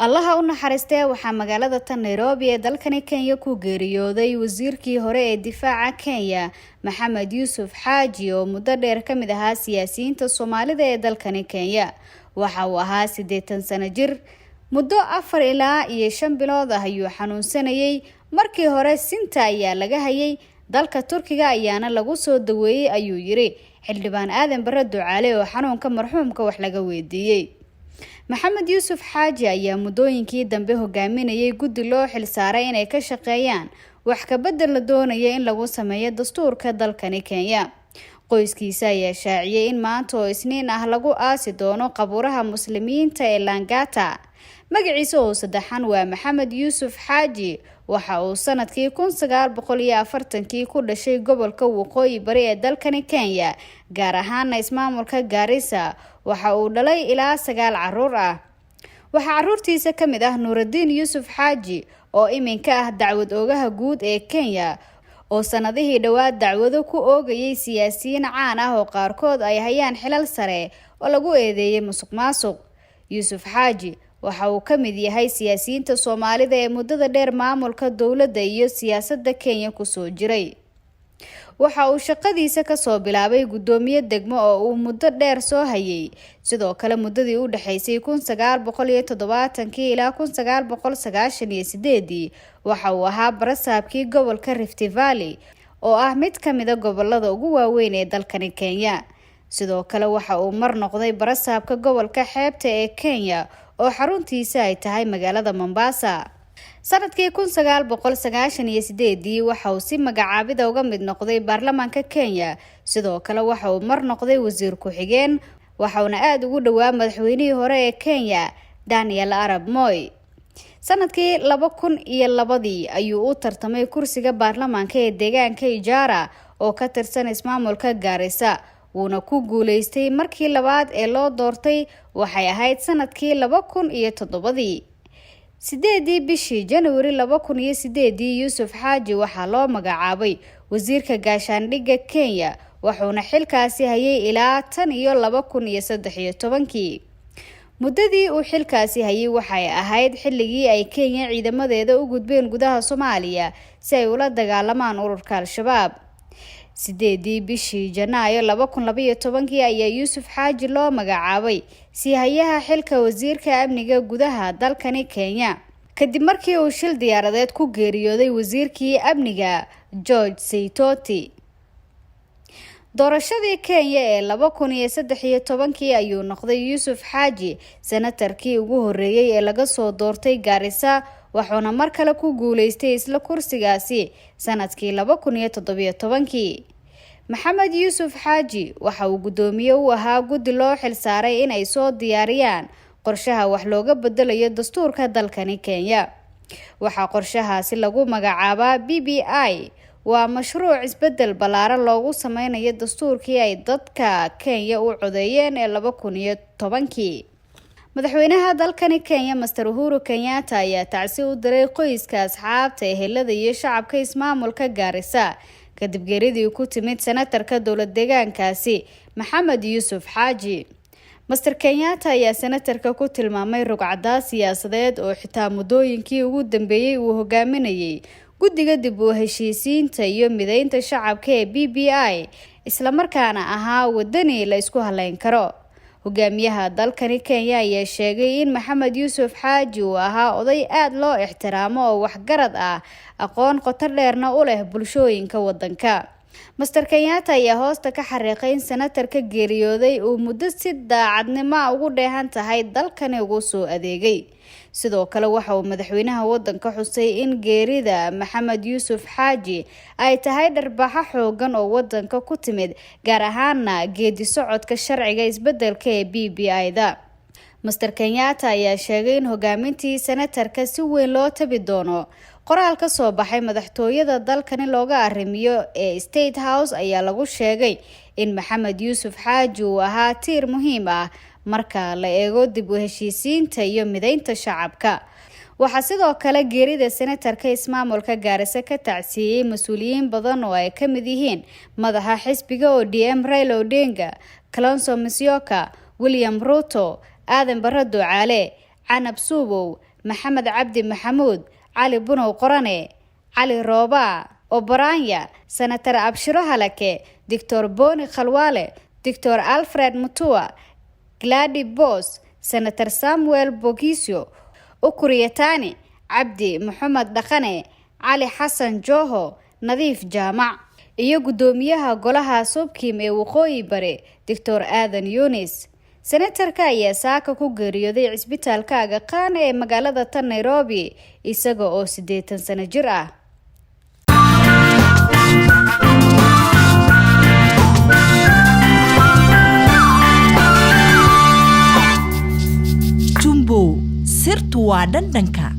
allaha unaxariistee waxaa magaalada Nairobi ee dalkani Kenya ku geeriyooday wasiirkii hore ee difaaca Kenya Maxamed Yussuf Hajji oo muddo dheer ka mid ahaa siyaasiyiinta Soomaalida ee dalkani Kenya. Waxa uu ahaa 80 sano jir, muddo 4 ilaa 5 bilood ah ayuu xanuunsanayay. Markii hore sinta ayaa laga hayay, dalka Turkiga ayaana lagu soo daweeyay ayuu yiri xildhibaan aadan bare ducaale oo xanuunka marxuumka wax laga weydiiyay. Maxamed Yussuf Hajji ayaa muddooyinkii dambe hogaaminayay guddi loo xil saaray inay ka shaqeeyaan wax ka bedel la doonaya in lagu sameeyo dastuurka dalkani Kenya. Qoyskiisa ayaa shaaciyay in maanta oo Isniin ah lagu aasi doono qabuuraha muslimiinta ee Langata. Magaciisa oo saddexan waa Maxamed Yussuf Hajji. Waxa uu sanadkii 1940 ku dhashay gobolka Waqooyi Bari ee dalkani Kenya, gaar ahaan ismaamulka Garissa. Waxa uu dhalay ilaa 9 caruur ah. Waxa caruurtiisa ka mid ah Nuruddin Yussuf Hajji oo iminka ah dacwad oogaha guud ee Kenya, oo sanadihii dhawaad dacwado ku oogayay siyaasiyiin caan ah oo qaarkood ay hayaan xilal sare oo lagu eedeeyay musuqmaasuq. Yussuf Hajji waxa uu ka mid yahay siyaasiyiinta Soomaalida ee muddada dheer maamulka dawladda iyo siyaasadda Kenya ku soo jiray. Waxa uu shaqadiisa ka soo bilaabay gudoomiye degmo oo uu muddo dheer soo hayay. Sidoo kale muddadii u dhaxaysay 1970 ilaa 1998 waxa uu ahaa barasaabkii gobolka Rift Valley oo ah mid ka mid ah gobolada ugu waaweyn ee dalkani Kenya. Sidoo kale waxa uu mar noqday barasaabka gobolka xeebta ee Kenya oo xaruntiisa ay tahay magaalada Mombasa. Sanadkii 1998 waxa uu si magacaabida uga mid noqday baarlamaanka Kenya. Sidoo kale waxa uu mar noqday wasiir ku-xigeen, waxaana aad ugu dhawaa madaxweynihii hore ee Kenya Daniel Arap Moi. Sanadkii 2002 ayuu u tartamay kursiga baarlamaanka ee deegaanka Ijara oo ka tirsan ismaamulka Garissa. wuuna ku guuleystay markii labaad ee loo doortay waxay ahayd sanadkii 2007. 8 bishii January 2008 Yussuf Hajji waxaa loo magacaabay wasiirka gaashaandhigga Kenya, wuxuuna xilkaasi hayay ilaa tan iyo 2013. muddadii uu xilkaasi hayay waxay ahayd xilligii ay Kenya ciidamadeeda u gudbeen gudaha Soomaaliya si ay ula dagaalamaan ururka Al-Shabaab. 8 bishii Janaayo 2012 ayaa Yussuf Hajji loo magacaabay sihayaha xilka wasiirka amniga gudaha dalkani Kenya, kadib markii uu shil diyaaradeed ku geeriyooday wasiirkii amniga George Saitoti. doorashadii Kenya ee 2013 ayuu noqday Yussuf Hajji senatarkii ugu horeeyay ee laga soo doortay Garissa, waxaana mar kale ku guuleystay isla kursigaasi sanadkii 2017. Maxamed Yussuf Hajji waxa uu gudoomiye u ahaa guddi loo xil saaray in ay soo diyaariyaan qorshaha wax looga bedelayo dastuurka dalkani Kenya. Waxa qorshahaasi lagu magacaabaa BBI, waa mashruuc isbedel ballaaran loogu sameynayo dastuurkii ay dadka Kenya u codeeyeen ee 2010. madaxweynaha dalkani Kenya Mr. Uhuru Kenyatta ayaa tacsi u diray qoyska, asxaabta, ehelada iyo shacabka ismaamulka Garissa kadib geeridii ku timid senatarka dowlad deegaankaasi Maxamed Yussuf Hajji. Mr. Kenyatta ayaa senatarka ku tilmaamay rugcada siyaasadeed oo xitaa muddooyinkii ugu dambeeyay uu hogaaminayay guddiga dib u heshiisiinta iyo mideynta shacabka ee BBI, isla markaana ahaa wadani la isku haleyn karo. hogaamiyaha dalkani Kenya ayaa sheegay in Maxamed Yussuf Hajji uu ahaa oday aad loo ixtiraamo oo waxgarad ah, aqoon qoto dheerna u leh bulshooyinka wadanka. Mr. Kenyatta ayaa hoosta ka xariiqay in senatarka geeriyooday uu muddo si daacadnimo ugu dheehan tahay dalkani ugu soo adeegay. sidoo kale waxa uu madaxweynaha wadanka xusay in geerida Maxamed Yussuf Hajji ay tahay dharbaxa xoogan oo wadanka ku timid, gaar ahaanna geedi socodka sharciga isbedelka ee BBI-da. Mr. Kenyatta ayaa sheegay in hogaamintii senatarka si weyn loo tabi doono. qoraal ka soo baxay madaxtooyada dalkani looga arrimiyo ee State House ayaa lagu sheegay in Maxamed Yussuf Hajji uu ahaa tiir muhiim ah marka la eego dib u heshiisiinta iyo mideynta shacabka. Waxa sidoo kale geerida senatarka ismaamulka Garissa ka tacsiyay mas'uuliyiin badan oo ay ka mid yihiin madaxa xisbiga ODM Raila Odinga, Kalonzo Musyoka, William Ruto, aadan bare ducaale, عنب سوبو محمد عبد محمود علي بنو قراني علي روبا أوبرانيا سنتر أبشرو هلكي دكتور بوني خلوالي دكتور ألفريد متوا غلادي بوس سنتر سامويل بوغيسيو أكوريتاني عبدي محمد دخاني علي حسن جوهو نظيف جامع iyo gudoomiyaha golaha Subkim ee waqooyi bare Dr. Aadan Yunis senatarka ayaa saaka ku geeriyooday cisbitaalka Aga Khan ee magaalada Nairobi isaga oo 80 sano jir ah. Jumbo sirtu waa dandanka